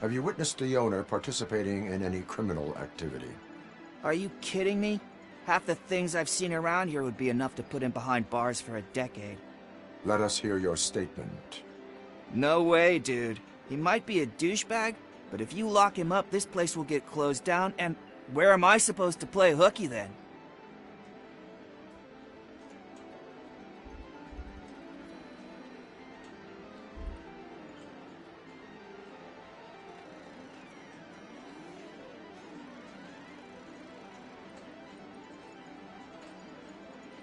Have you witnessed the owner participating in any criminal activity? Are you kidding me? Half the things I've seen around here would be enough to put him behind bars for a decade. Let us hear your statement. No way, dude. He might be a douchebag, but if you lock him up, this place will get closed down, and where am I supposed to play hooky then?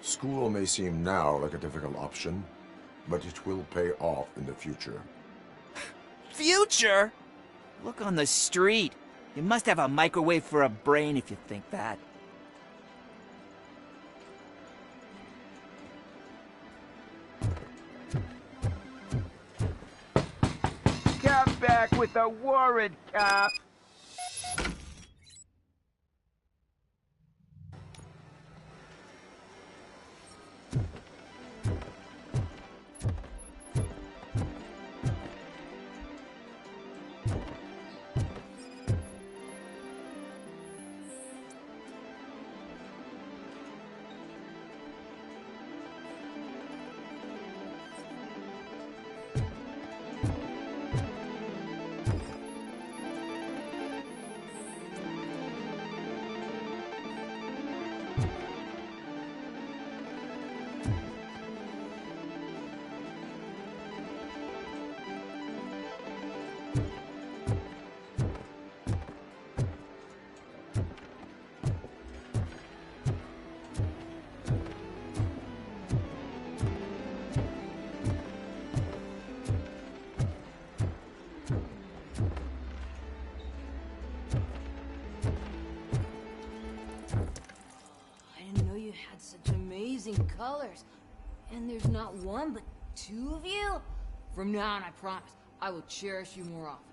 School may seem now like a difficult option, but it will pay off in the future. Future? Look on the street. You must have a microwave for a brain if you think that. Come back with a warrant, cop! Such amazing colors. And there's not one, but two of you? From now on, I promise, I will cherish you more often.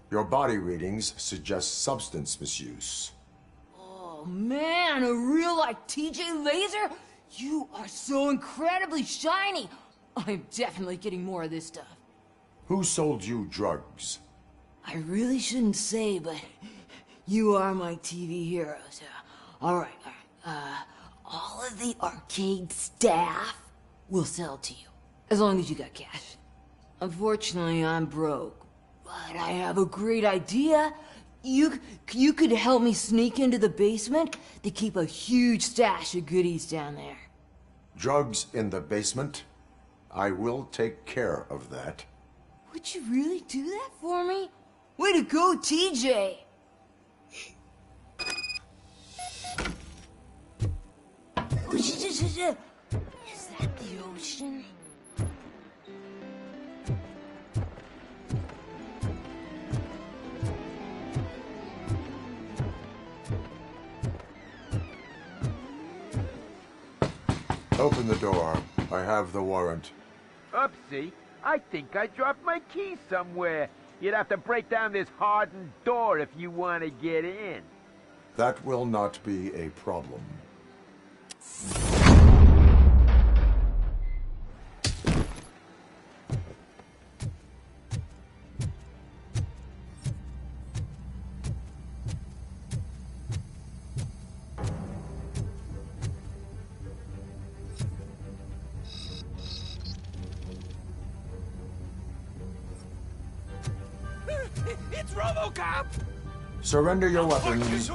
Your body readings suggest substance misuse. Oh man, a real like TJ Laser? You are so incredibly shiny. I'm definitely getting more of this stuff. Who sold you drugs? I really shouldn't say, but you are my TV heroes. All right. All of the arcade staff will sell to you, as long as you got cash. Unfortunately, I'm broke, but I have a great idea. You could help me sneak into the basement to keep a huge stash of goodies down there. Drugs in the basement? I will take care of that. Would you really do that for me? Way to go, TJ! Is that the ocean? Open the door. I have the warrant. Oopsie. I think I dropped my key somewhere. You'd have to break down this hardened door if you want to get in. That will not be a problem. It's Robocop! Surrender your weapons.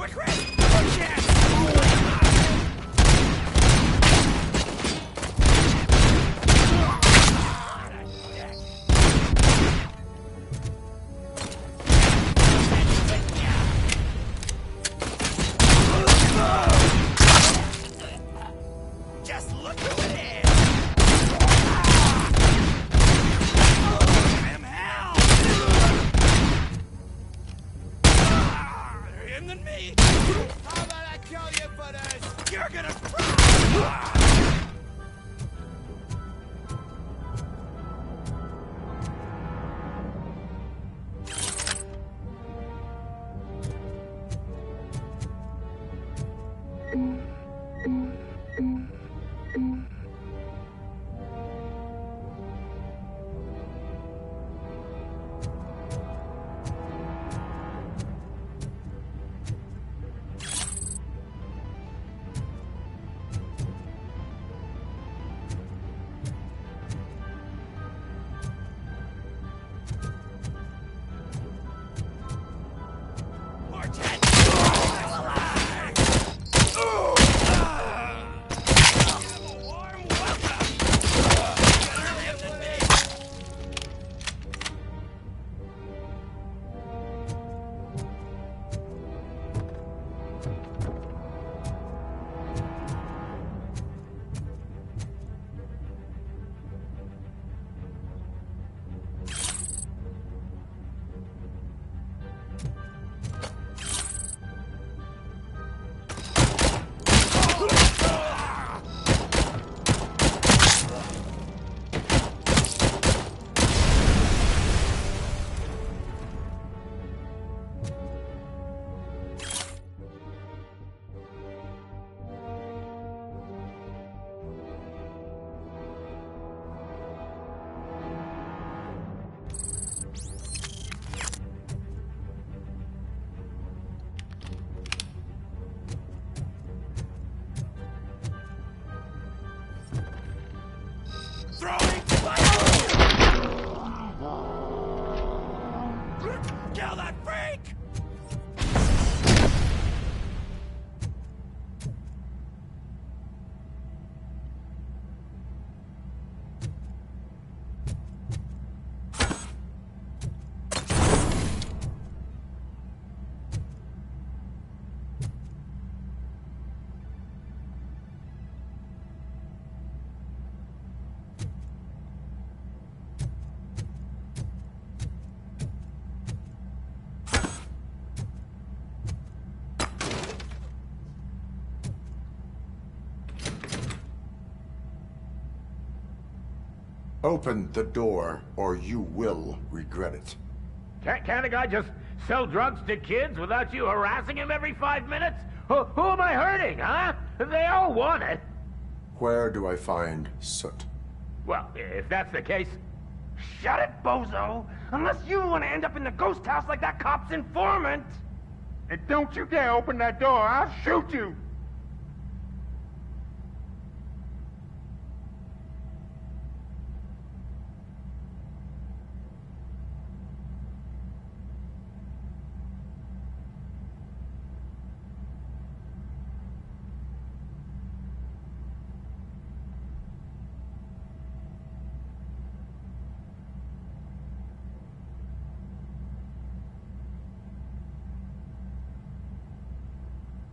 Just look who it is! I'm hell! Him than me! How about I kill you for this? kill that freak! Open the door, or you will regret it. Can't a guy just sell drugs to kids without you harassing him every 5 minutes? Who am I hurting, huh? They all want it. Where do I find Soot? Well, if that's the case... Shut it, bozo! Unless you want to end up in the ghost house like that cop's informant! And don't you dare open that door, I'll shoot you!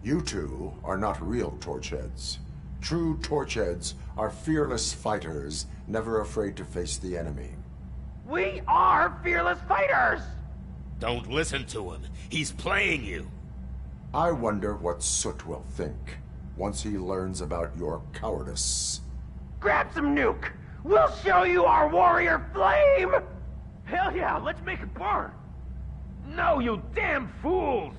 You two are not real torchheads. True torchheads are fearless fighters, never afraid to face the enemy. We are fearless fighters! Don't listen to him. He's playing you. I wonder what Soot will think once he learns about your cowardice. Grab some nuke! We'll show you our warrior flame! Hell yeah, let's make it burn! No, you damn fools!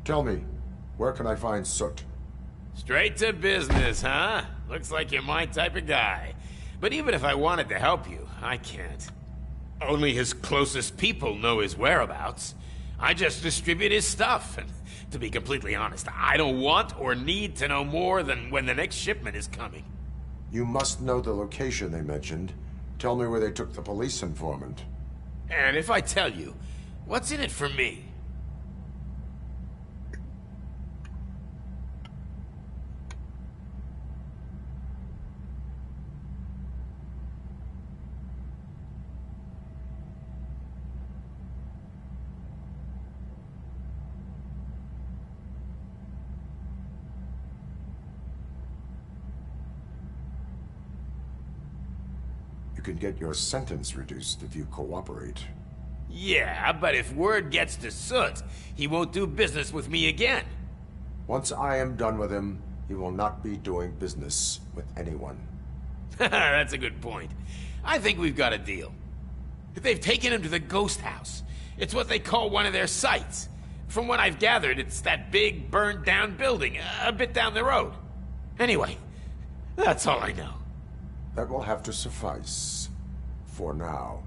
Tell me, where can I find Soot? Straight to business, huh? Looks like you're my type of guy. But even if I wanted to help you, I can't. Only his closest people know his whereabouts. I just distribute his stuff, and to be completely honest, I don't want or need to know more than when the next shipment is coming. You must know the location they mentioned. Tell me where they took the police informant. And if I tell you, what's in it for me? You can get your sentence reduced if you cooperate. Yeah, but if word gets to Soot, he won't do business with me again. Once I am done with him, he will not be doing business with anyone. That's a good point. I think we've got a deal. They've taken him to the ghost house. It's what they call one of their sites. From what I've gathered, it's that big, burned-down building, a bit down the road. Anyway, that's all I know. That will have to suffice. For now.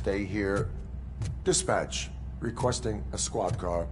stay here. Dispatch. Requesting a squad car.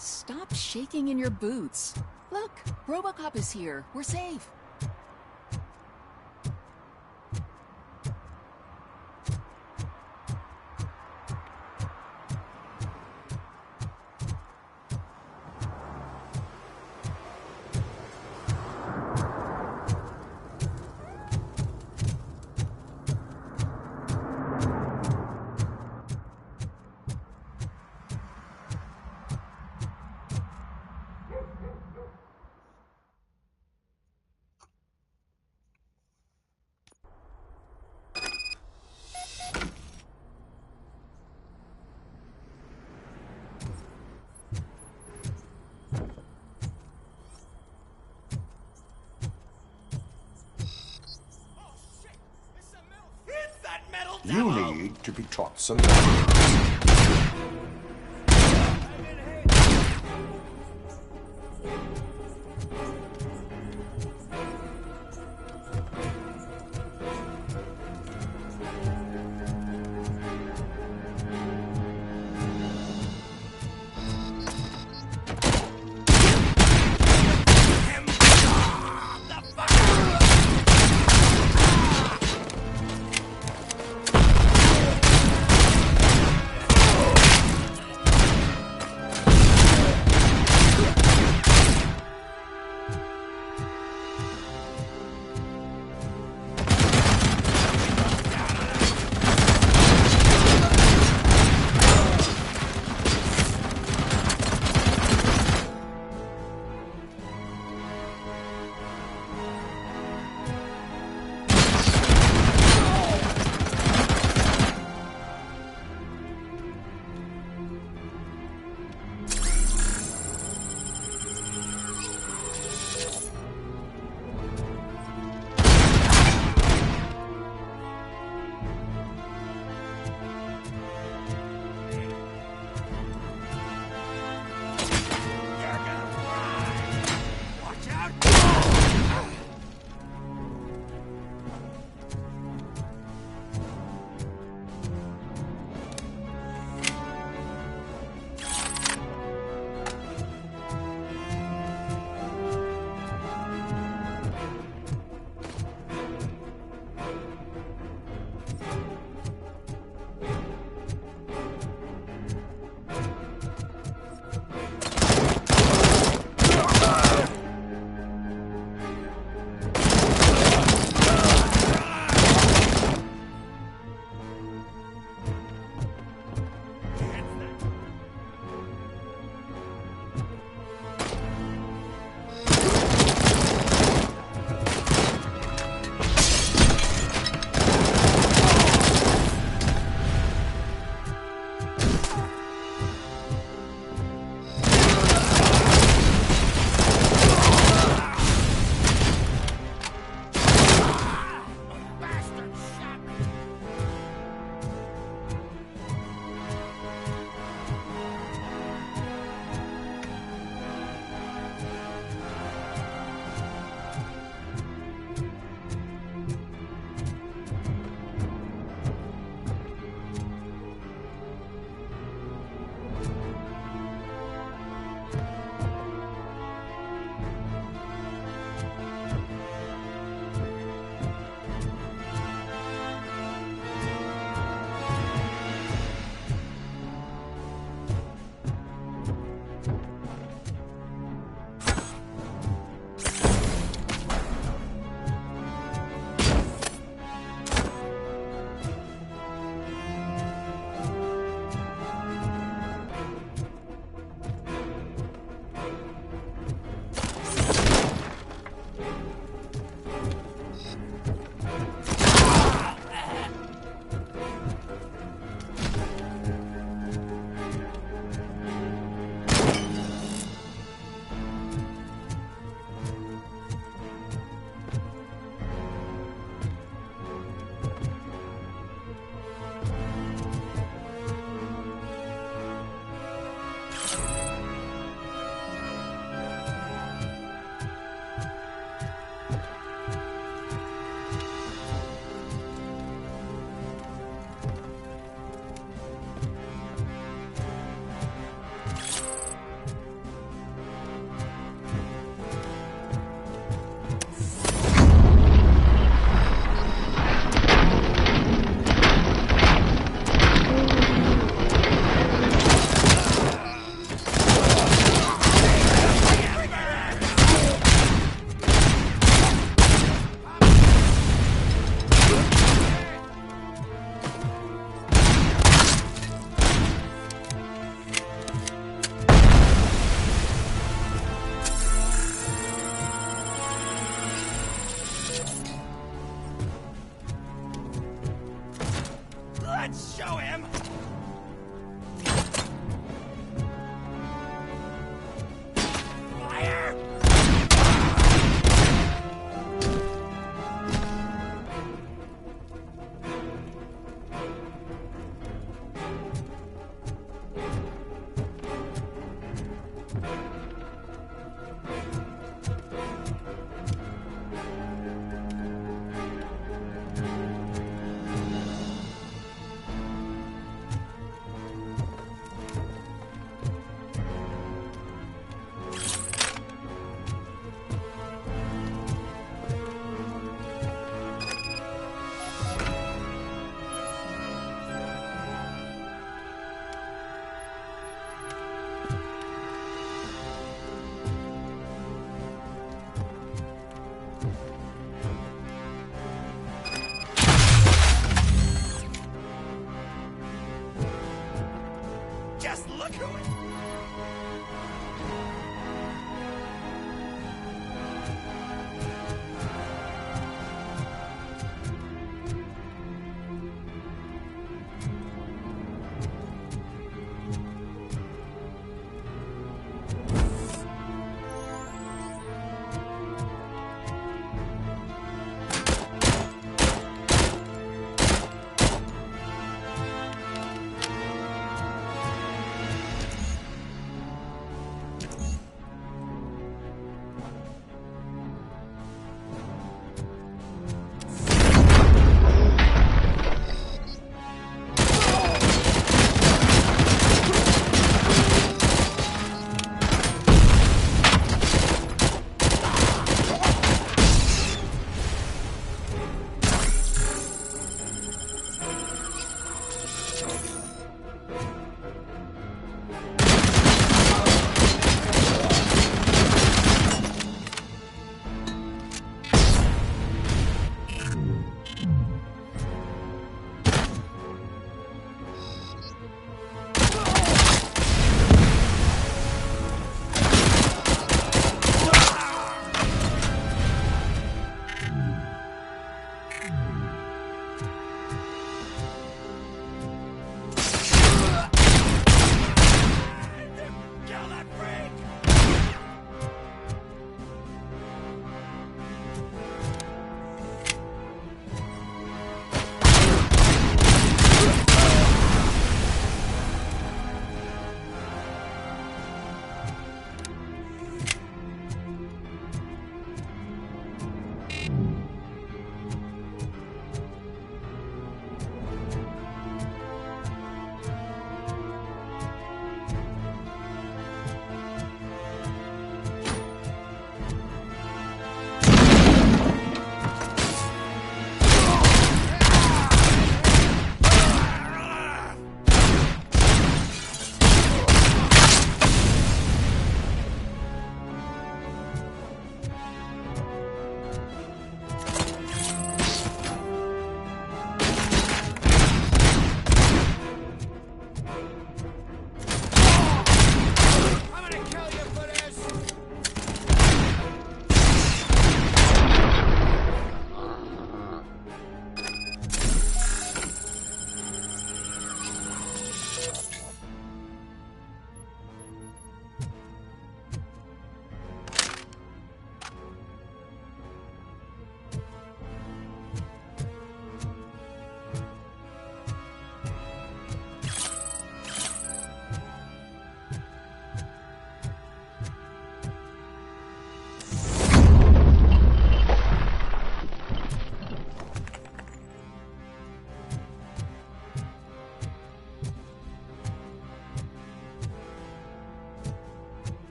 Stop shaking in your boots. Look, Robocop is here. We're safe. You need to be taught some manners.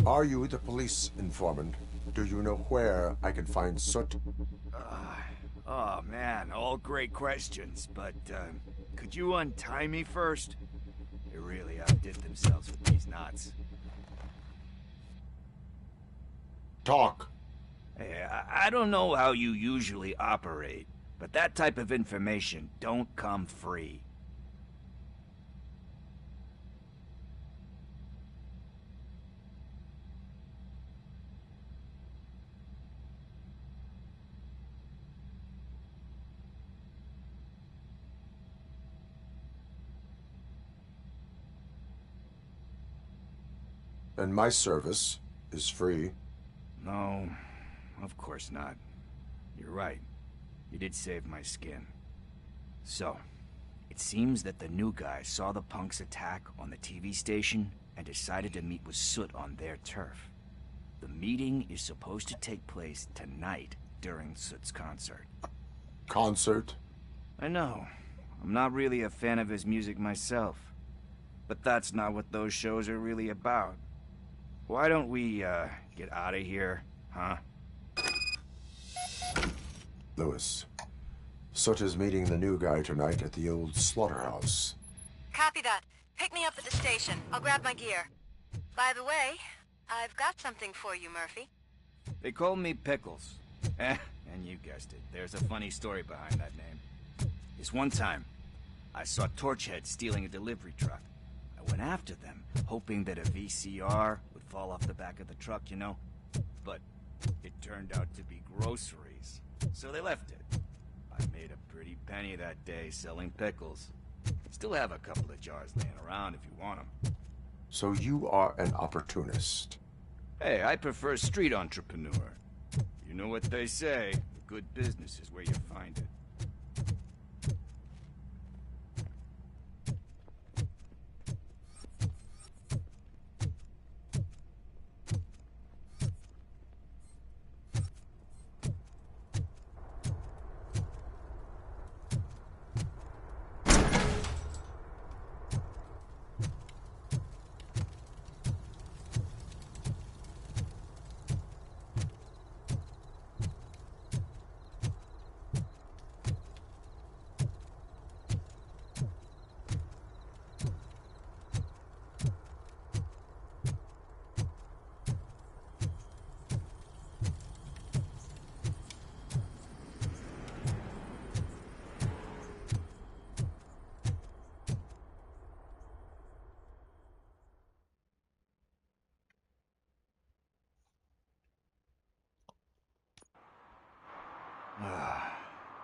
Are you the police informant? Do you know where I can find Soot? Oh man, all great questions, but could you untie me first? They really outdid themselves with these knots. Talk. Hey, I don't know how you usually operate, but that type of information don't come free. And my service is free. No, of course not. You're right. You did save my skin. So, it seems that the new guy saw the punks' attack on the TV station and decided to meet with Soot on their turf. The meeting is supposed to take place tonight during Soot's concert. Concert? I know. I'm not really a fan of his music myself. But that's not what those shows are really about. Why don't we, get out of here, huh? Lewis, Soot is meeting the new guy tonight at the old slaughterhouse. Copy that. Pick me up at the station. I'll grab my gear. By the way, I've got something for you, Murphy. They call me Pickles. And you guessed it, there's a funny story behind that name. This one time, I saw Torchhead stealing a delivery truck. I went after them, hoping that a VCR would fall off the back of the truck, you know? But it turned out to be groceries, so they left it. I made a pretty penny that day selling pickles. Still have a couple of jars laying around if you want them. So you are an opportunist. Hey, I prefer street entrepreneur. You know what they say, a good business is where you find it.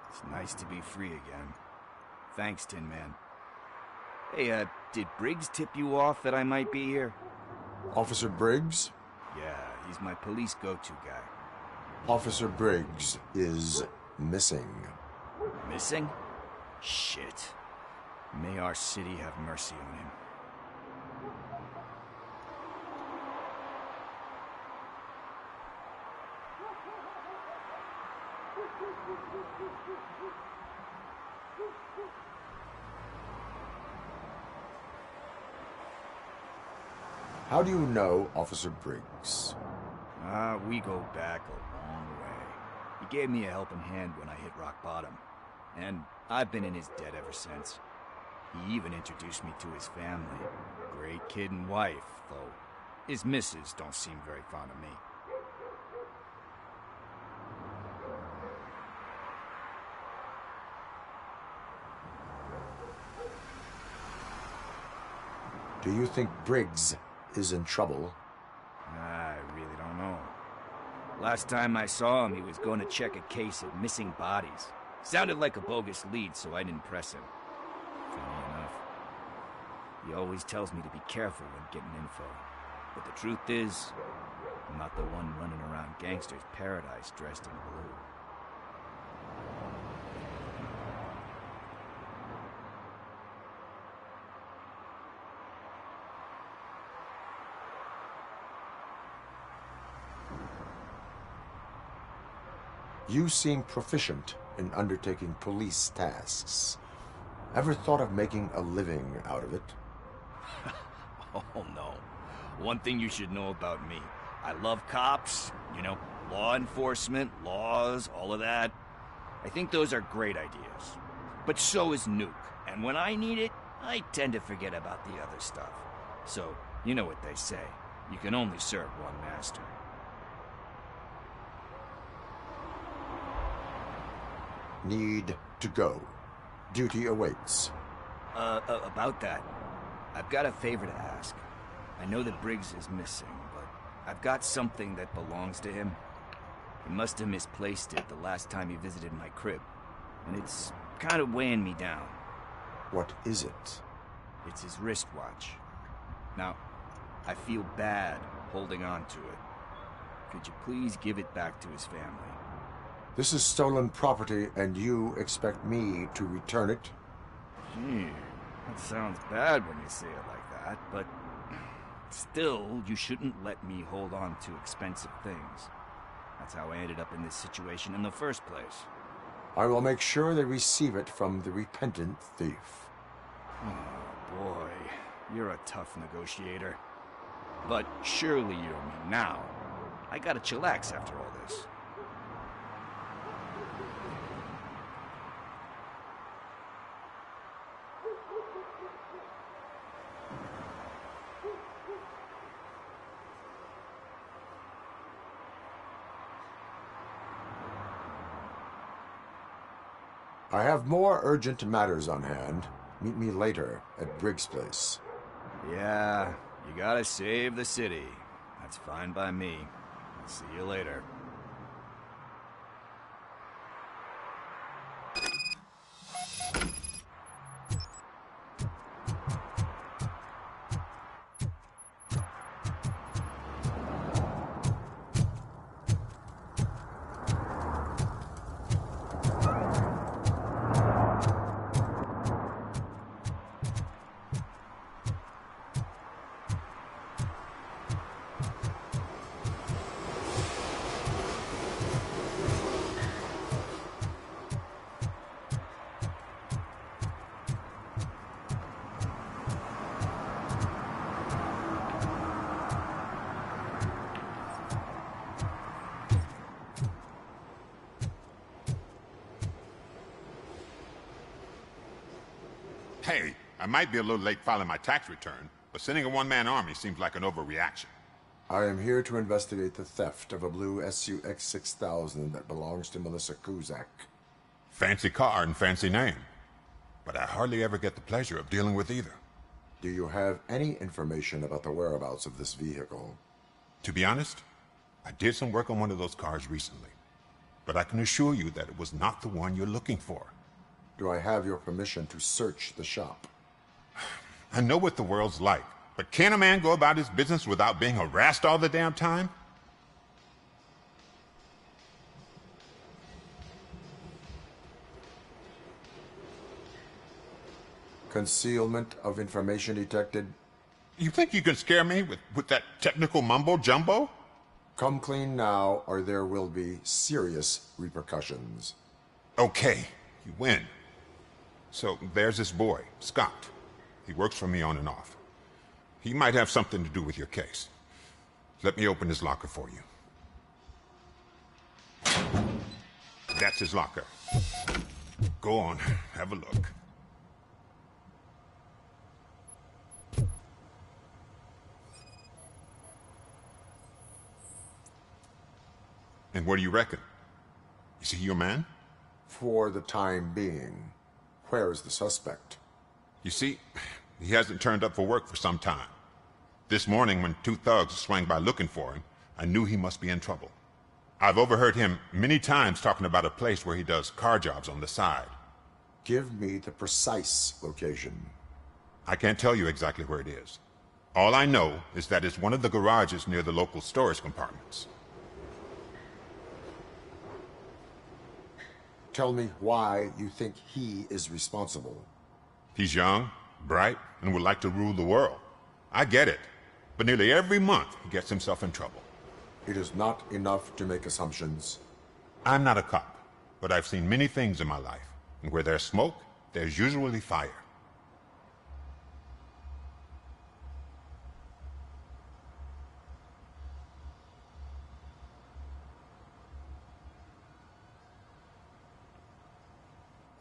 It's nice to be free again. Thanks, Tin Man. Hey, did Briggs tip you off that I might be here? Officer Briggs? Yeah, he's my police go-to guy. Officer Briggs is missing. Missing? Shit. May our city have mercy on him. How do you know Officer Briggs? We go back a long way. He gave me a helping hand when I hit rock bottom, and I've been in his debt ever since. He even introduced me to his family. Great kid and wife, though his missus don't seem very fond of me. Do you think Briggs is in trouble? I really don't know. Last time I saw him, he was going to check a case of missing bodies. Sounded like a bogus lead, so I didn't press him. Funny enough. He always tells me to be careful when getting info. But the truth is, I'm not the one running around gangster's paradise dressed in blue. You seem proficient in undertaking police tasks. Ever thought of making a living out of it? Oh no. One thing you should know about me. I love cops, you know, law enforcement, laws, all of that. I think those are great ideas. But so is Nuke. And when I need it, I tend to forget about the other stuff. So, you know what they say. You can only serve one master. Need to go. Duty awaits. About that, I've got a favor to ask. I know that Briggs is missing, but I've got something that belongs to him. He must have misplaced it the last time he visited my crib, and it's kind of weighing me down. What is it? It's his wristwatch. Now, I feel bad holding on to it. Could you please give it back to his family? This is stolen property, and you expect me to return it? Gee, that sounds bad when you say it like that, but still, you shouldn't let me hold on to expensive things. That's how I ended up in this situation in the first place. I will make sure they receive it from the repentant thief. Oh, boy. You're a tough negotiator. But surely you don't mean now. I gotta chillax after all this. I have more urgent matters on hand. Meet me later at Briggs' place. Yeah, you gotta save the city. That's fine by me. I'll see you later. Hey, I might be a little late filing my tax return, but sending a one-man army seems like an overreaction. I am here to investigate the theft of a blue SUX 6000 that belongs to Melissa Kuzak. Fancy car and fancy name. But I hardly ever get the pleasure of dealing with either. Do you have any information about the whereabouts of this vehicle? To be honest, I did some work on one of those cars recently. But I can assure you that it was not the one you're looking for. Do I have your permission to search the shop? I know what the world's like, but can a man go about his business without being harassed all the damn time? Concealment of information detected. You think you can scare me with that technical mumbo-jumbo? Come clean now, or there will be serious repercussions. Okay, you win. So there's this boy, Scott. He works for me on and off. He might have something to do with your case. Let me open his locker for you. That's his locker. Go on, have a look. And what do you reckon? Is he your man? For the time being. Where is the suspect? You see, he hasn't turned up for work for some time. This morning, when two thugs swang by looking for him, I knew he must be in trouble. I've overheard him many times talking about a place where he does car jobs on the side. Give me the precise location. I can't tell you exactly where it is. All I know is that it's one of the garages near the local storage compartments. Tell me why you think he is responsible. He's young, bright, and would like to rule the world. I get it. But nearly every month, he gets himself in trouble. It is not enough to make assumptions. I'm not a cop, but I've seen many things in my life. And where there's smoke, there's usually fire.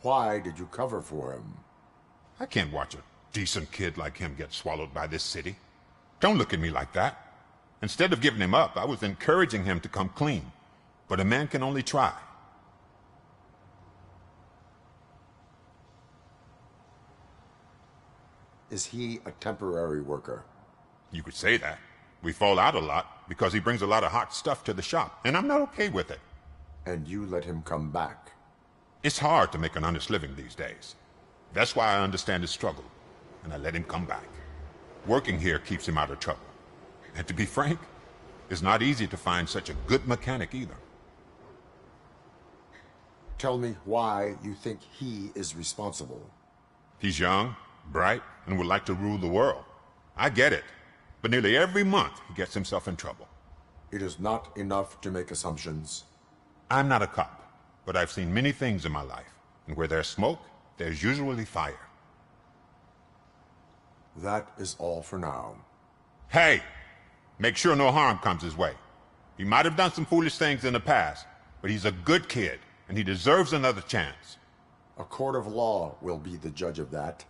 Why did you cover for him? I can't watch a decent kid like him get swallowed by this city. Don't look at me like that. Instead of giving him up, I was encouraging him to come clean. But a man can only try. Is he a temporary worker? You could say that. We fall out a lot because he brings a lot of hot stuff to the shop, and I'm not okay with it. And you let him come back? It's hard to make an honest living these days. That's why I understand his struggle, and I let him come back. Working here keeps him out of trouble. And to be frank, it's not easy to find such a good mechanic either. Tell me why you think he is responsible. He's young, bright, and would like to rule the world. I get it, but nearly every month he gets himself in trouble. It is not enough to make assumptions. I'm not a cop, but I've seen many things in my life, and where there's smoke, there's usually fire. That is all for now. Hey! Make sure no harm comes his way. He might have done some foolish things in the past, but he's a good kid, and he deserves another chance. A court of law will be the judge of that.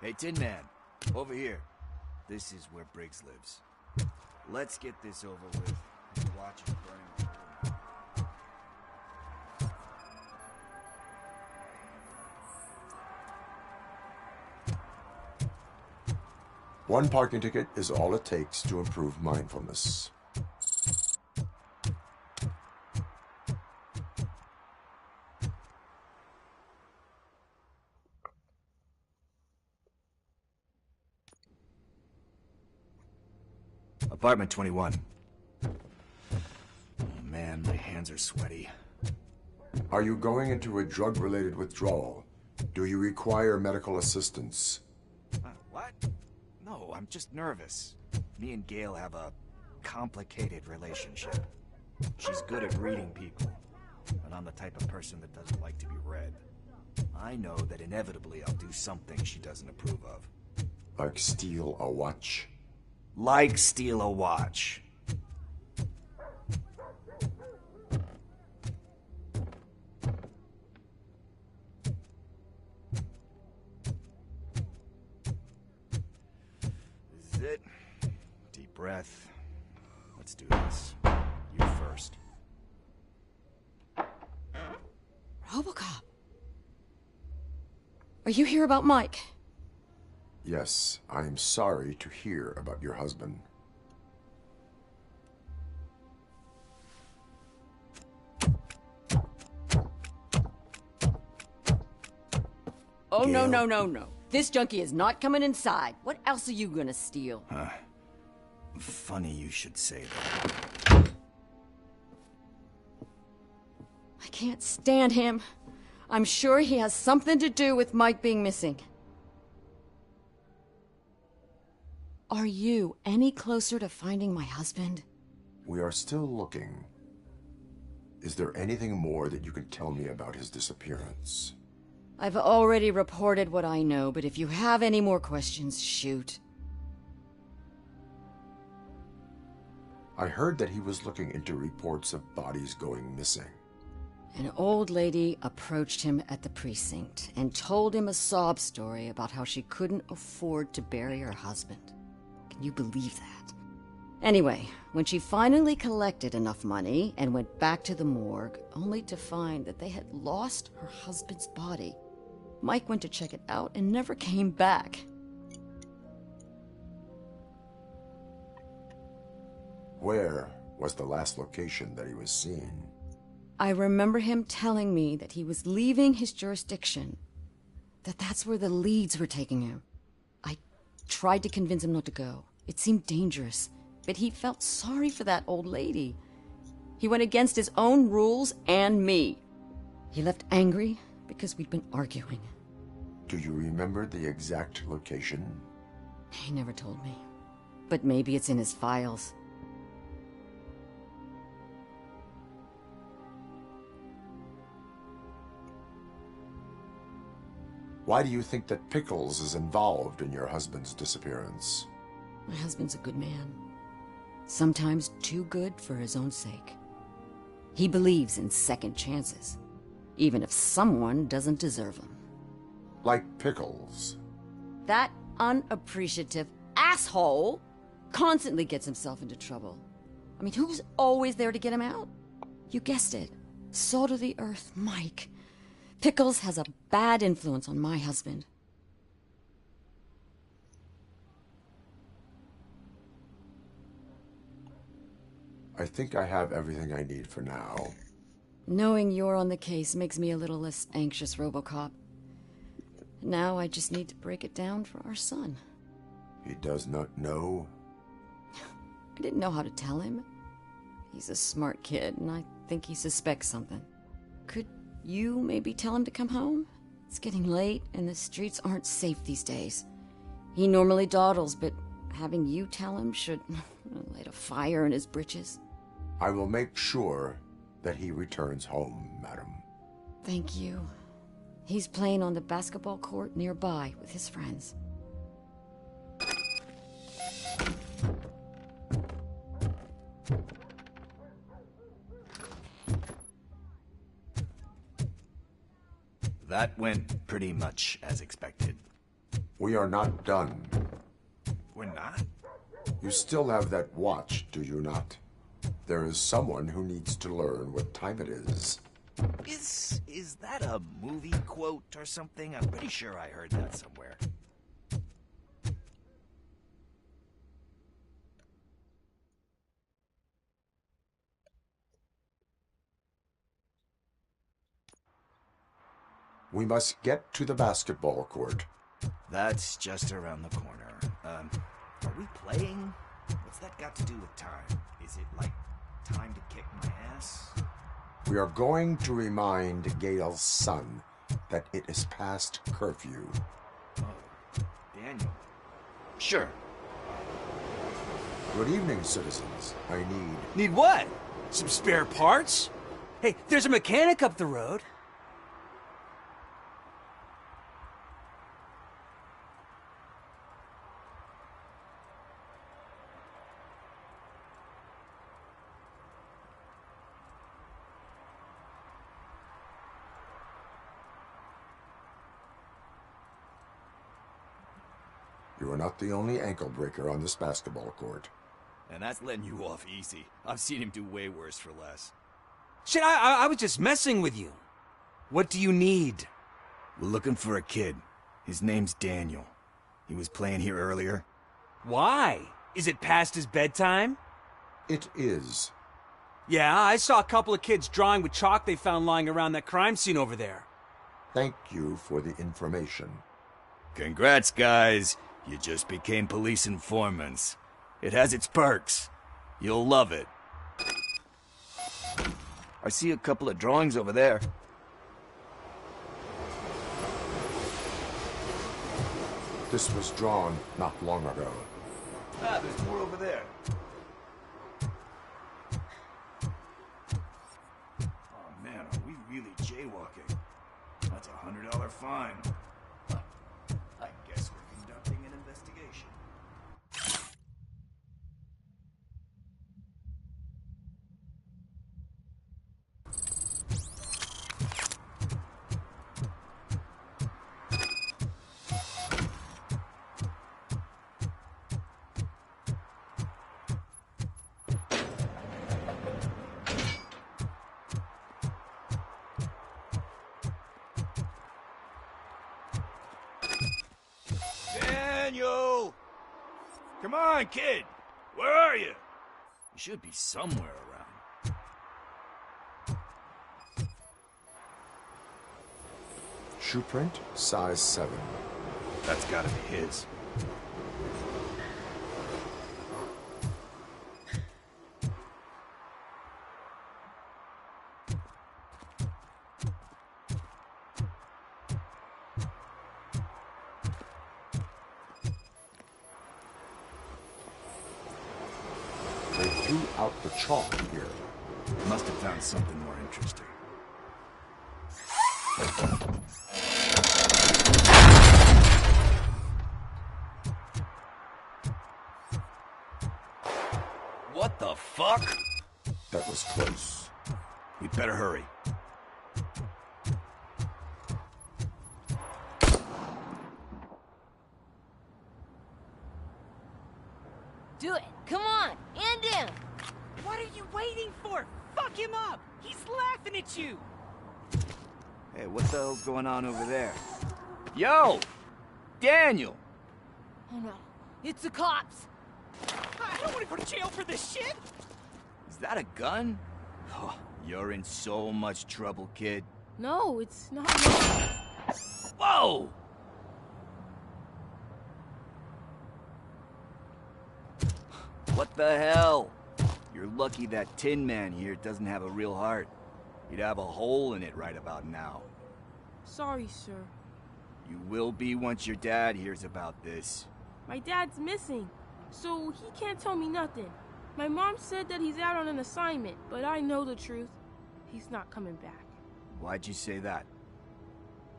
Hey, Tin Man, over here. This is where Briggs lives. Let's get this over with and watch it burn. One parking ticket is all it takes to improve mindfulness. Apartment 21. Oh man, my hands are sweaty. Are you going into a drug-related withdrawal? Do you require medical assistance? What? No, I'm just nervous. Me and Gail have a complicated relationship. She's good at reading people, but I'm the type of person that doesn't like to be read. I know that inevitably I'll do something she doesn't approve of. Like steal a watch? Like steal a watch. This is it. Deep breath. Let's do this. You first. Robocop. Are you here about Mike? Yes, I am sorry to hear about your husband. Oh, Gail? no. This junkie is not coming inside. What else are you gonna steal? Funny you should say that. I can't stand him. I'm sure he has something to do with Mike being missing. Are you any closer to finding my husband? We are still looking. Is there anything more that you can tell me about his disappearance? I've already reported what I know, but if you have any more questions, shoot. I heard that he was looking into reports of bodies going missing. An old lady approached him at the precinct and told him a sob story about how she couldn't afford to bury her husband. Can you believe that? Anyway, when she finally collected enough money and went back to the morgue, only to find that they had lost her husband's body, Mike went to check it out and never came back. Where was the last location that he was seen? I remember him telling me that he was leaving his jurisdiction, that's where the leads were taking him. I tried to convince him not to go. It seemed dangerous, but he felt sorry for that old lady. He went against his own rules and me. He left angry because we'd been arguing. Do you remember the exact location? He never told me, but maybe it's in his files. Why do you think that Pickles is involved in your husband's disappearance? My husband's a good man. Sometimes too good for his own sake. He believes in second chances, even if someone doesn't deserve them. Like Pickles. That unappreciative asshole constantly gets himself into trouble. I mean, who's always there to get him out? You guessed it. Salt of the earth, Mike. Pickles has a bad influence on my husband. I think I have everything I need for now. Knowing you're on the case makes me a little less anxious, Robocop. Now I just need to break it down for our son. He does not know? I didn't know how to tell him. He's a smart kid, and I think he suspects something. Could you maybe tell him to come home? It's getting late, and the streets aren't safe these days. He normally dawdles, but having you tell him should light a fire in his britches. I will make sure that he returns home, madam. Thank you. He's playing on the basketball court nearby with his friends. That went pretty much as expected. We are not done. We're not? You still have that watch, do you not? There is someone who needs to learn what time it is. Is that a movie quote or something? I'm pretty sure I heard that somewhere. We must get to the basketball court. That's just around the corner. Are we playing? What's that got to do with time? Is it like time to kick my ass? We are going to remind Gail's son that it is past curfew. Oh, Daniel. Sure. Good evening, citizens. I need... Need what? Some spare parts? Hey, there's a mechanic up the road. You are not the only ankle breaker on this basketball court. And that's letting you off easy. I've seen him do way worse for less. Shit, I was just messing with you. What do you need? We're looking for a kid. His name's Daniel. He was playing here earlier. Why? Is it past his bedtime? It is. Yeah, I saw a couple of kids drawing with chalk they found lying around that crime scene over there. Thank you for the information. Congrats, guys. You just became police informants. It has its perks. You'll love it. I see a couple of drawings over there. This was drawn not long ago. Ah, there's more over there. Oh man, are we really jaywalking? That's a $100 fine. I guess we're conducting an investigation. Daniel! Come on, kid! Where are you? You should be somewhere around. Shoe print, size 7. That's gotta be his. They threw out the chalk here. Must have found something more interesting. What the fuck? That was close. We'd better hurry. on, end him! What are you waiting for? Fuck him up! He's laughing at you! Hey, what the hell's going on over there? Yo! Daniel! Oh no, it's the cops! I don't want to go to jail for this shit! Is that a gun? Oh, you're in so much trouble, kid. No, it's not. Whoa! What the hell? You're lucky that Tin Man here doesn't have a real heart. He'd have a hole in it right about now. Sorry, sir. You will be once your dad hears about this. My dad's missing, so he can't tell me nothing. My mom said that he's out on an assignment, but I know the truth. He's not coming back. Why'd you say that?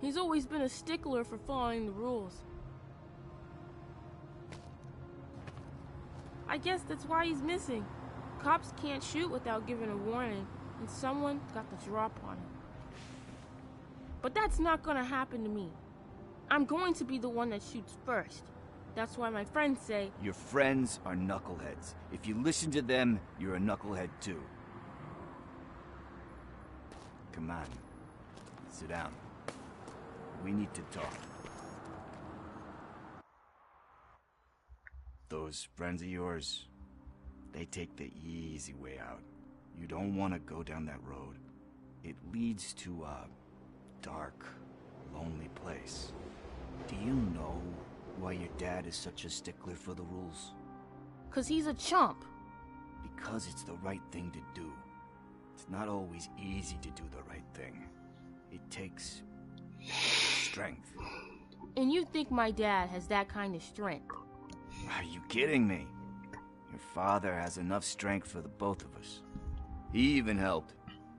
He's always been a stickler for following the rules. I guess that's why he's missing. Cops can't shoot without giving a warning, and someone got the drop on him. But that's not gonna happen to me. I'm going to be the one that shoots first. That's why my friends say... Your friends are knuckleheads. If you listen to them, you're a knucklehead too. Come on. Sit down. We need to talk. Those friends of yours, they take the easy way out. You don't want to go down that road. It leads to a dark, lonely place. Do you know why your dad is such a stickler for the rules? 'Cause he's a chump. Because it's the right thing to do. It's not always easy to do the right thing. It takes strength. And you think my dad has that kind of strength? Are you kidding me? Your father has enough strength for the both of us. He even helped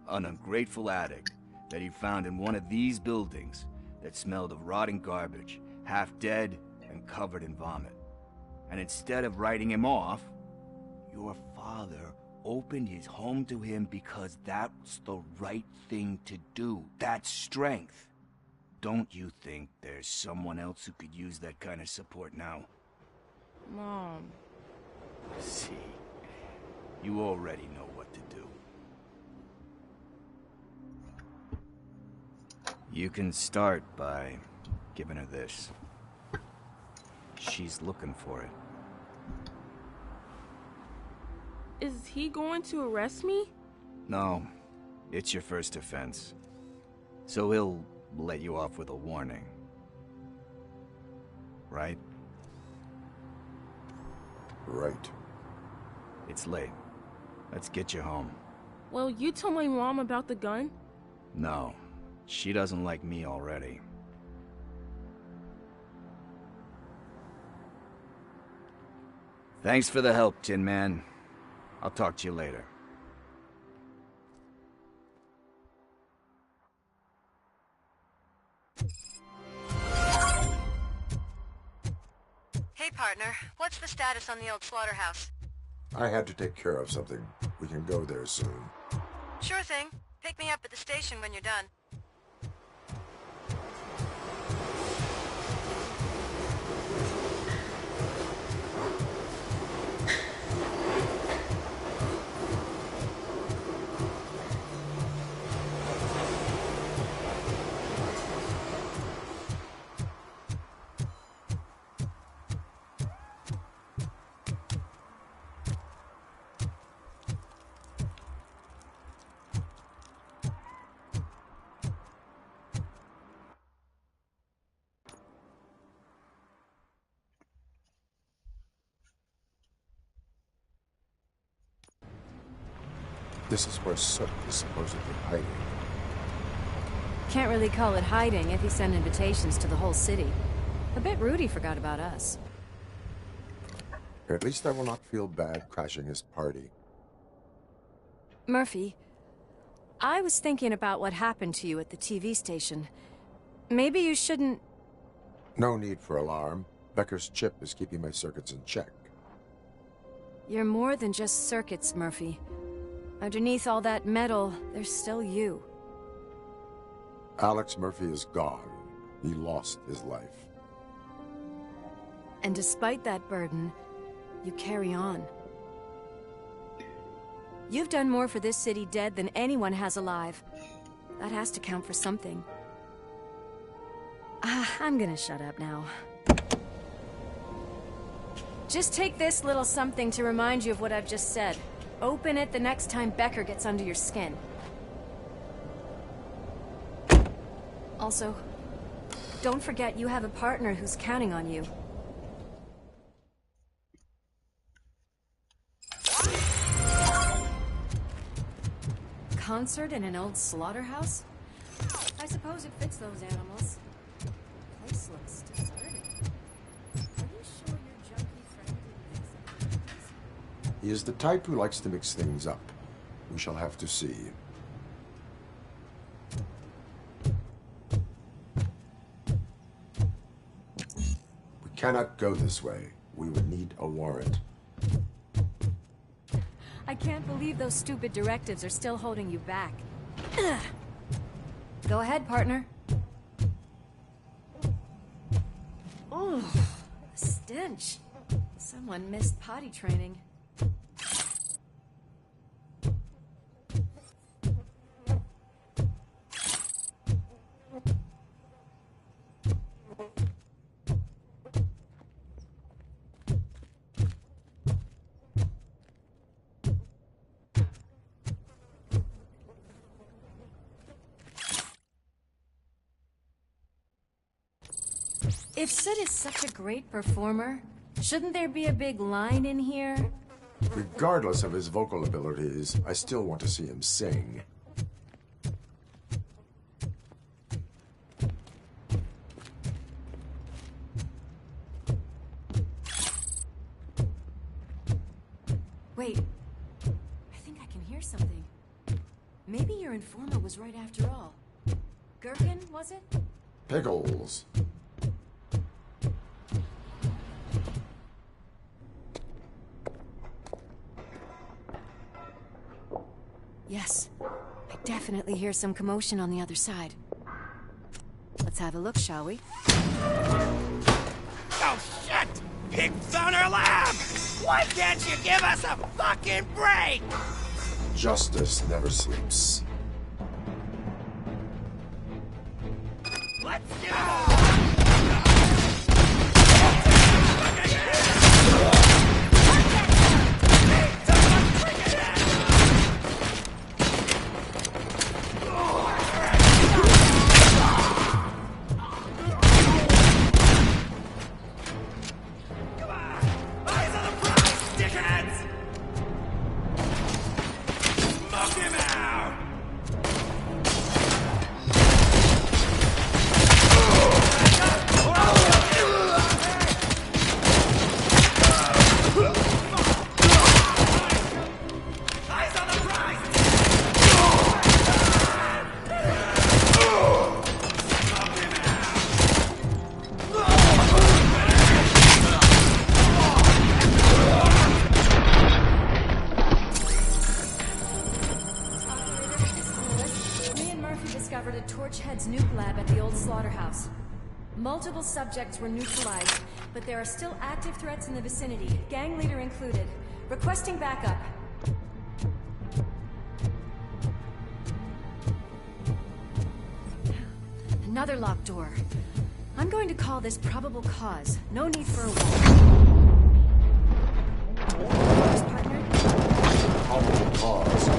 an ungrateful addict that he found in one of these buildings that smelled of rotting garbage, half dead and covered in vomit. And instead of writing him off, your father opened his home to him because that's the right thing to do. That's strength. Don't you think there's someone else who could use that kind of support now? Mom. See, you already know what to do. You can start by giving her this. She's looking for it. Is he going to arrest me? No, it's your first offense. So he'll let you off with a warning. Right? Right. It's late. Let's get you home. Well, you tell my mom about the gun? No, she doesn't like me already. Thanks for the help, Tin Man. I'll talk to you later. Hey, partner. What's the status on the old slaughterhouse? I had to take care of something. We can go there soon. Sure thing. Pick me up at the station when you're done. This is where Soot is supposedly hiding. Can't really call it hiding if he sent invitations to the whole city. A bit rude he forgot about us. At least I will not feel bad crashing his party. Murphy, I was thinking about what happened to you at the TV station. Maybe you shouldn't... No need for alarm. Becker's chip is keeping my circuits in check. You're more than just circuits, Murphy. Underneath all that metal, there's still you. Alex Murphy is gone. He lost his life. And despite that burden, you carry on. You've done more for this city dead than anyone has alive. That has to count for something. I'm gonna shut up now. Just take this little something to remind you of what I've just said. Open it the next time Becker gets under your skin. Also, don't forget you have a partner who's counting on you. Concert in an old slaughterhouse? I suppose it fits those animals. Place looks deserted. Are you sure your junkie friend didn't mix it? He is the type who likes to mix things up. We shall have to see. We cannot go this way. We would need a warrant. I can't believe those stupid directives are still holding you back. Go ahead, partner. Oh, the stench. Someone missed potty training. If Sid is such a great performer, shouldn't there be a big line in here? Regardless of his vocal abilities, I still want to see him sing. Wait, I think I can hear something. Maybe your informer was right after all. Gherkin, was it? Pickles. Yes, I definitely hear some commotion on the other side. Let's have a look, shall we? Oh, shit! Pigs on our lab! Why can't you give us a fucking break? Justice never sleeps. Let's get Multiple subjects were neutralized, but there are still active threats in the vicinity, gang leader included. Requesting backup. Another locked door. I'm going to call this probable cause. No need for a warrant. Partner? Probable cause.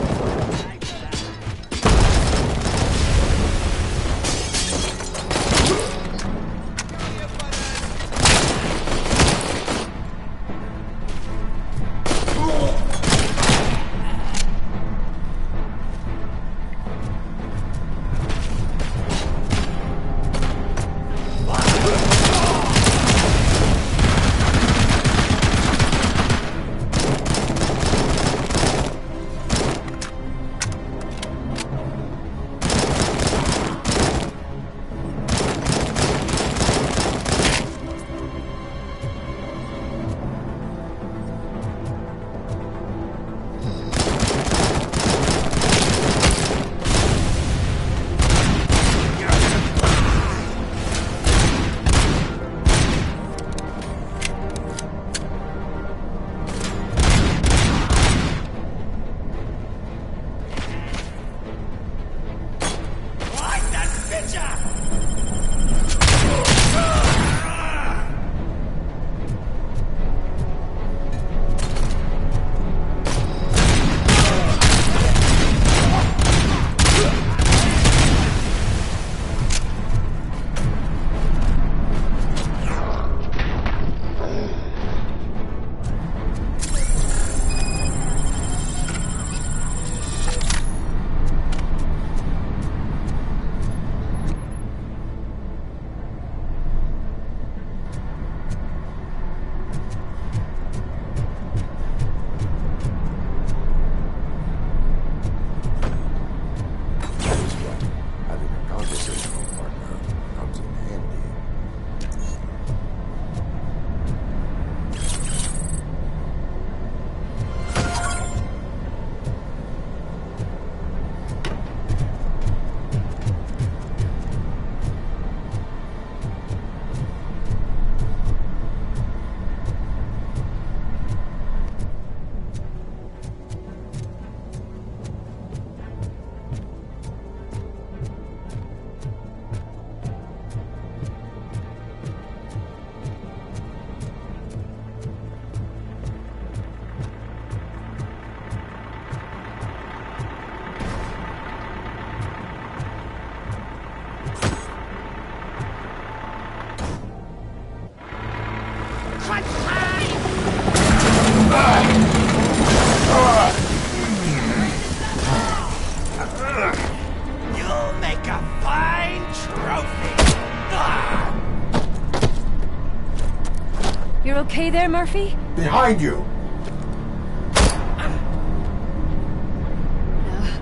there, Murphy? Behind you!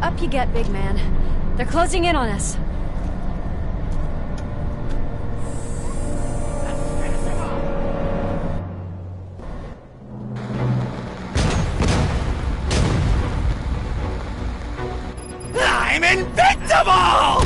Up you get, big man. They're closing in on us. I'm invincible!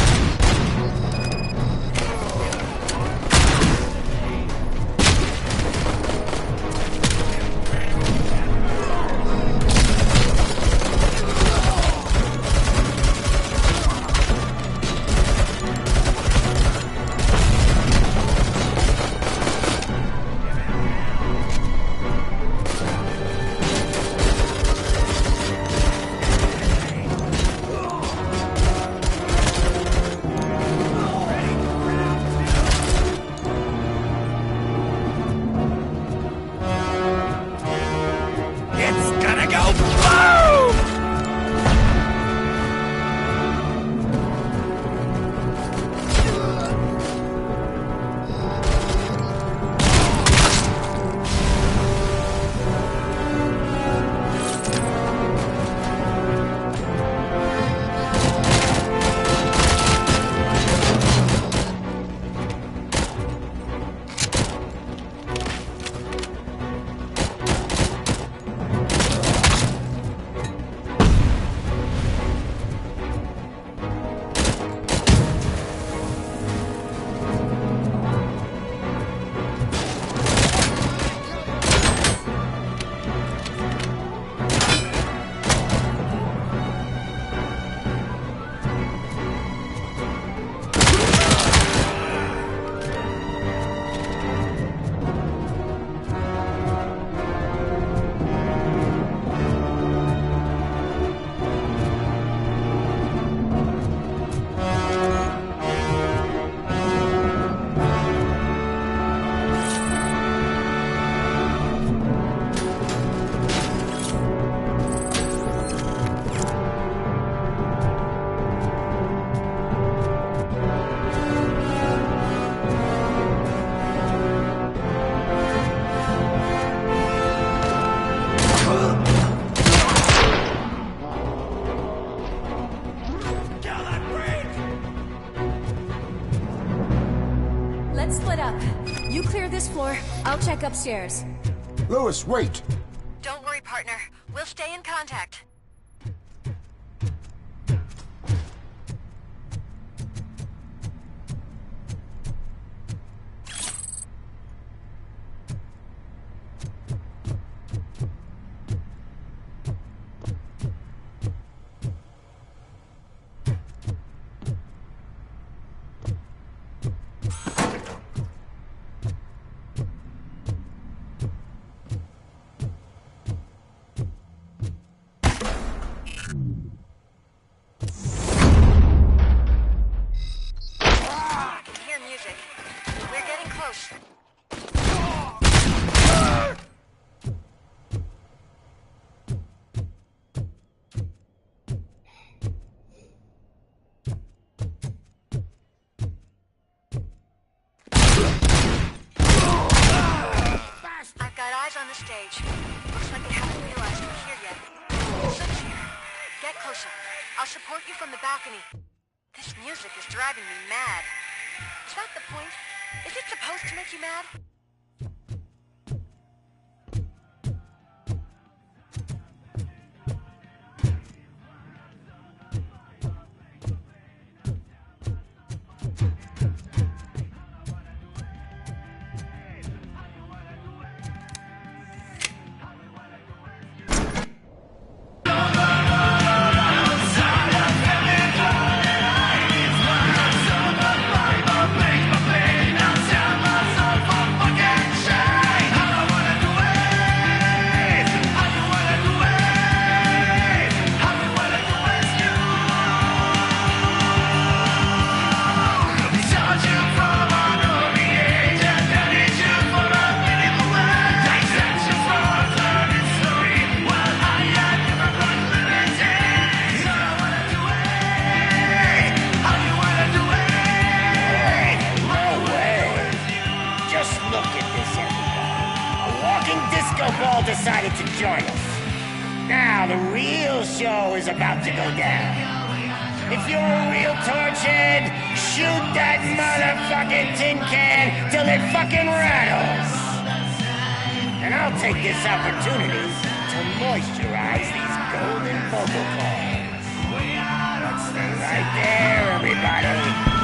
Let's split up. You clear this floor, I'll check upstairs. Lewis, wait! Don't worry, partner. We'll stay in contact. On the stage. Looks like they haven't realized we're here yet. Look here. Get closer. I'll support you from the balcony. This music is driving me mad. Is that the point? Is it supposed to make you mad? For real show is about to go down. If you're a real torchhead, shoot that motherfucking tin can till it fucking rattles. And I'll take this opportunity to moisturize these golden vocal cords. Let's stay right there, everybody.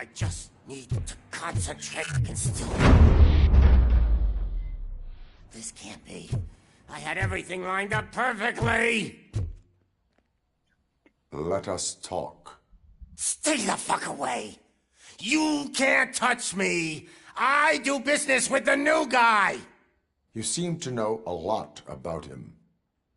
I just need to concentrate and still... This can't be. I had everything lined up perfectly! Let us talk. Stay the fuck away! You can't touch me! I do business with the new guy! You seem to know a lot about him.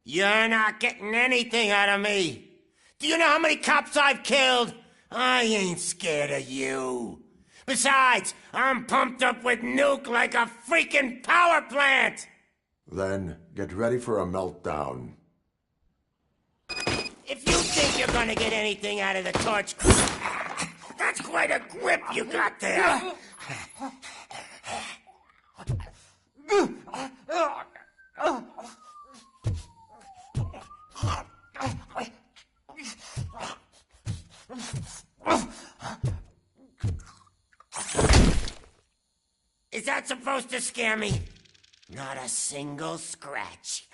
You're not getting anything out of me! Do you know how many cops I've killed? I ain't scared of you. Besides, I'm pumped up with nuke like a freaking power plant! Then get ready for a meltdown. If you think you're gonna get anything out of the torch... That's quite a grip you got there! Is that supposed to scare me? Not a single scratch.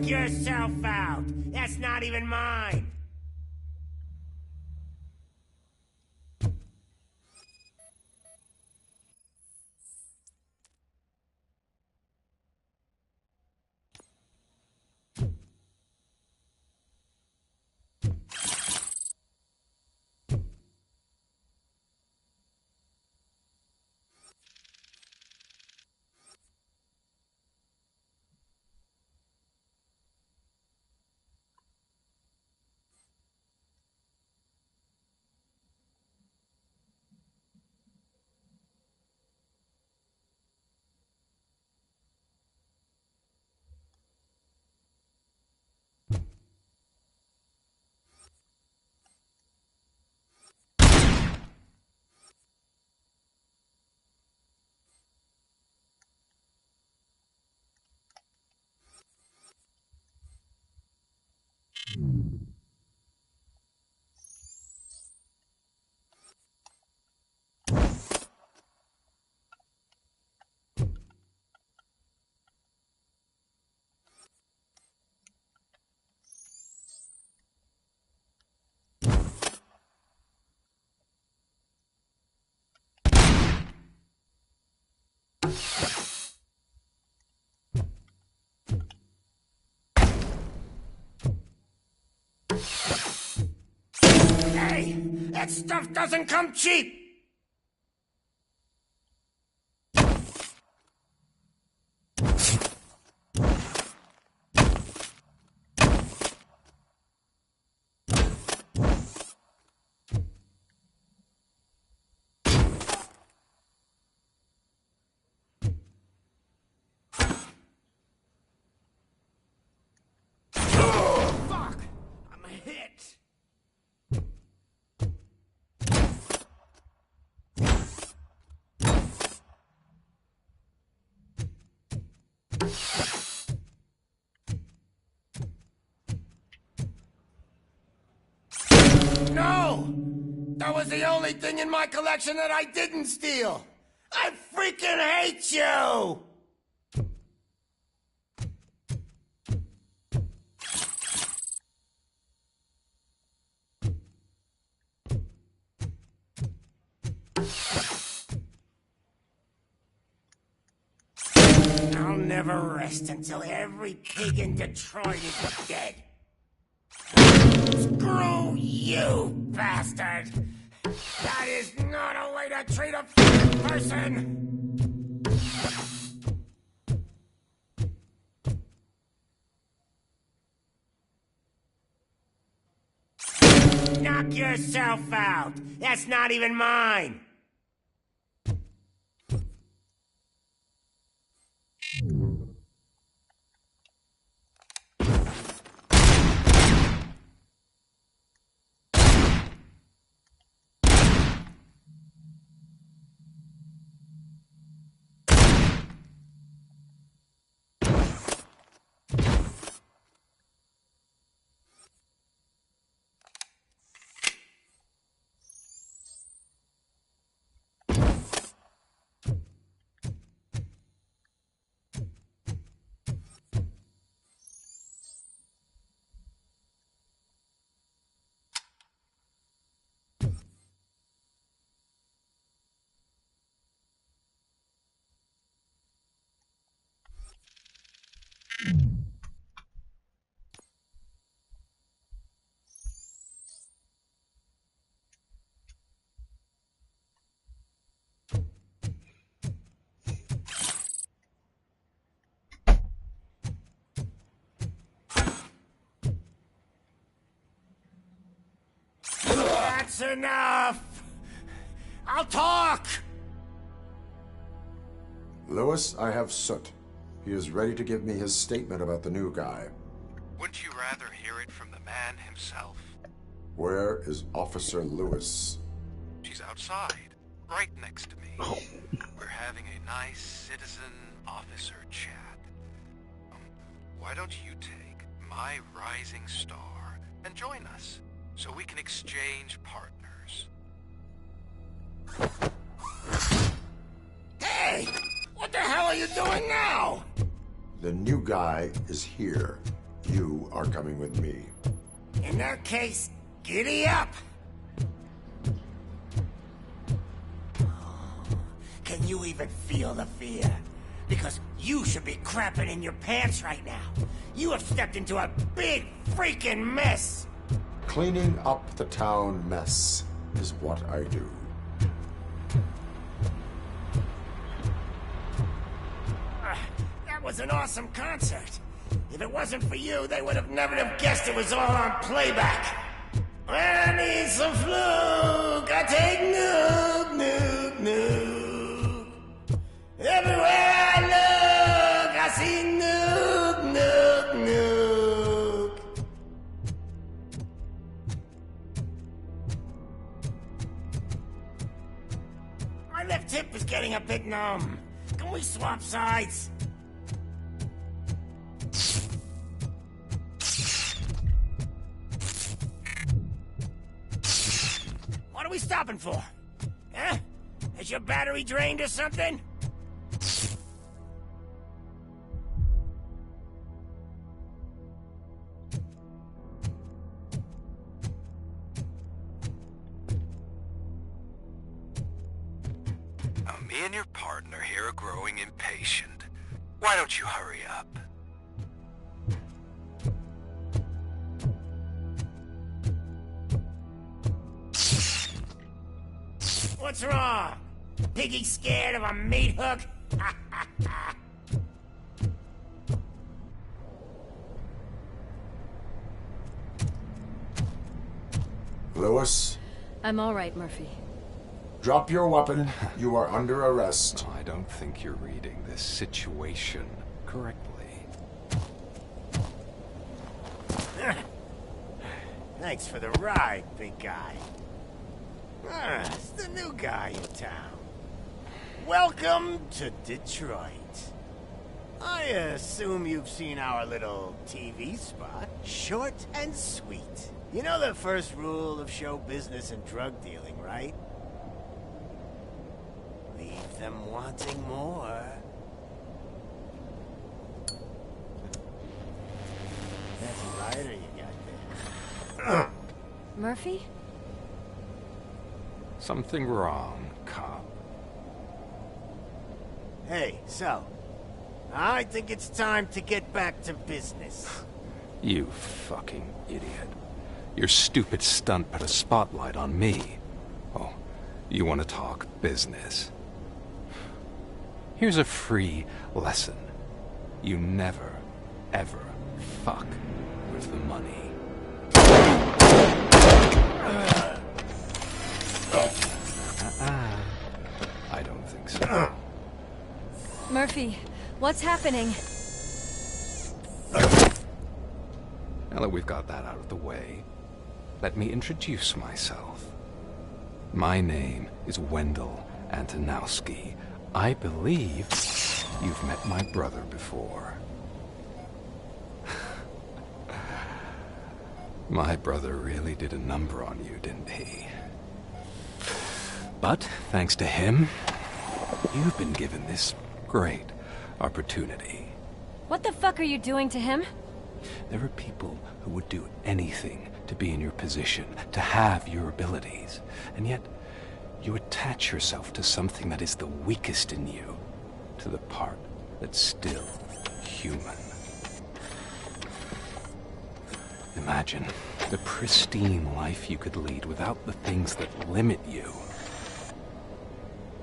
yourself out. That's not even mine. Hey, that stuff doesn't come cheap! Fuck! I'm a hit! No! That was the only thing in my collection that I didn't steal! I freaking hate you! I'll never rest until every pig in Detroit is dead. Screw you, bastard! That is not a way to treat a person! Knock yourself out! That's not even mine! That's enough! I'll talk! Lewis, I have Soot. He is ready to give me his statement about the new guy. Wouldn't you rather hear it from the man himself? Where is Officer Lewis? She's outside, right next to me. We're having a nice citizen-officer chat. Why don't you take my rising star and join us, so we can exchange partners? Hey! What the hell are you doing now? The new guy is here. you are coming with me. In that case, giddy up! Can you even feel the fear? Because you should be crapping in your pants right now. You have stepped into a big freaking mess! Cleaning up the town mess is what I do. That was an awesome concert. If it wasn't for you, they would have never have guessed it was all on playback. When I need some fluke, I take nuke, nuke, nuke. Everywhere I look, I see nuke, nuke, nuke. My left hip is getting a bit numb. Can we swap sides? What are we stopping for? Huh? Is your battery drained or something? Now, me and your partner here are growing impatient. Why don't you hurry up? What's wrong? Piggy scared of a meat hook? Lewis, I'm all right, Murphy. drop your weapon. You are under arrest. I don't think you're reading this situation correctly. Thanks for the ride, big guy. It's the new guy in town. Welcome to Detroit. I assume you've seen our little TV spot. Short and sweet. You know the first rule of show business and drug dealing, right? Leave them wanting more. That's a lighter you got there. Murphy? Something wrong, cop. Hey, so, I think it's time to get back to business. You fucking idiot. Your stupid stunt put a spotlight on me. Oh, you want to talk business? Here's a free lesson. You never, ever fuck with the money. I don't think so. Murphy, what's happening? Now that we've got that out of the way, let me introduce myself. My name is Wendell Antonowski. I believe you've met my brother before. My brother really did a number on you, didn't he? But, thanks to him, you've been given this great opportunity. What the fuck are you doing to him? There are people who would do anything to be in your position, to have your abilities, and yet you attach yourself to something that is the weakest in you, to the part that's still human. Imagine the pristine life you could lead without the things that limit you.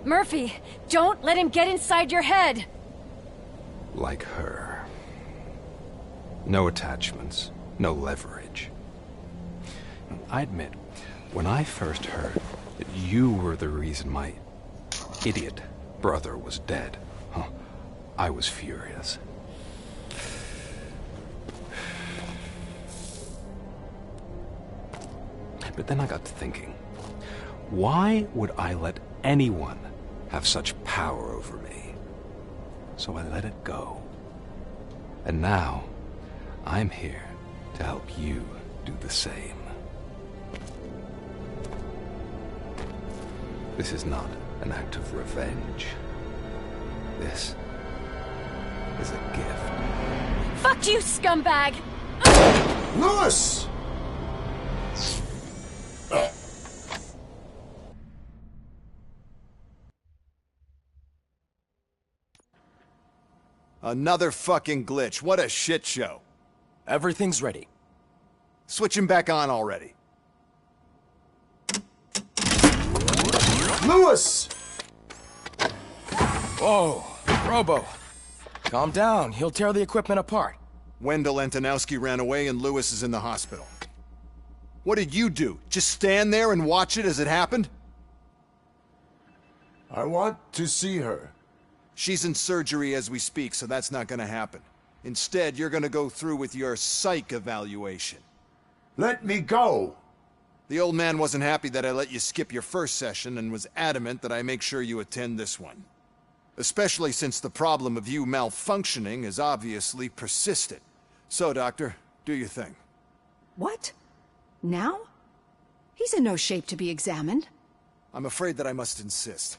Murphy, don't let him get inside your head! Like her. No attachments, no leverage. I admit, when I first heard that you were the reason my idiot brother was dead, I was furious. But then I got to thinking, why would I let anyone have such power over me? So I let it go. And now, I'm here to help you do the same. This is not an act of revenge. This is a gift. Fuck you, scumbag! Lewis! Another fucking glitch. What a shit show. Everything's ready. Switch him back on already. Lewis! Whoa, Robo. Calm down. He'll tear the equipment apart. Wendell Antonowski ran away and Lewis is in the hospital. What did you do? Just stand there and watch it as it happened? I want to see her. She's in surgery as we speak, so that's not gonna happen. Instead, you're gonna go through with your psych evaluation. Let me go! The old man wasn't happy that I let you skip your first session and was adamant that I make sure you attend this one. Especially since the problem of you malfunctioning is obviously persistent. So, Doctor, do your thing. What? Now? He's in no shape to be examined. I'm afraid that I must insist.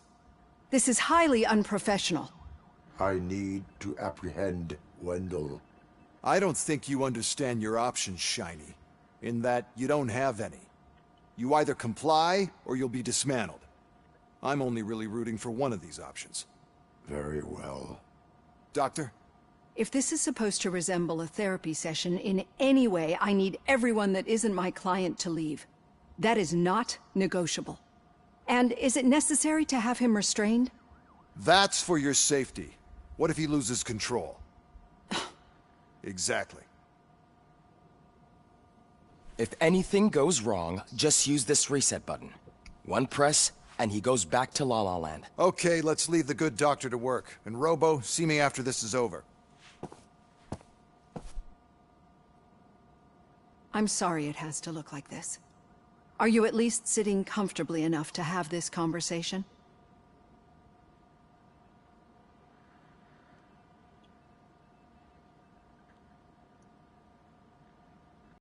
This is highly unprofessional. I need to apprehend Wendell. I don't think you understand your options, Shiny. In that you don't have any. You either comply, or you'll be dismantled. I'm only really rooting for one of these options. Very well. Doctor? If this is supposed to resemble a therapy session in any way, I need everyone that isn't my client to leave. That is not negotiable. And is it necessary to have him restrained? That's for your safety. What if he loses control? Exactly. If anything goes wrong, just use this reset button. One press, and he goes back to La La Land. Okay, let's leave the good doctor to work. And Robo, see me after this is over. I'm sorry it has to look like this. Are you at least sitting comfortably enough to have this conversation?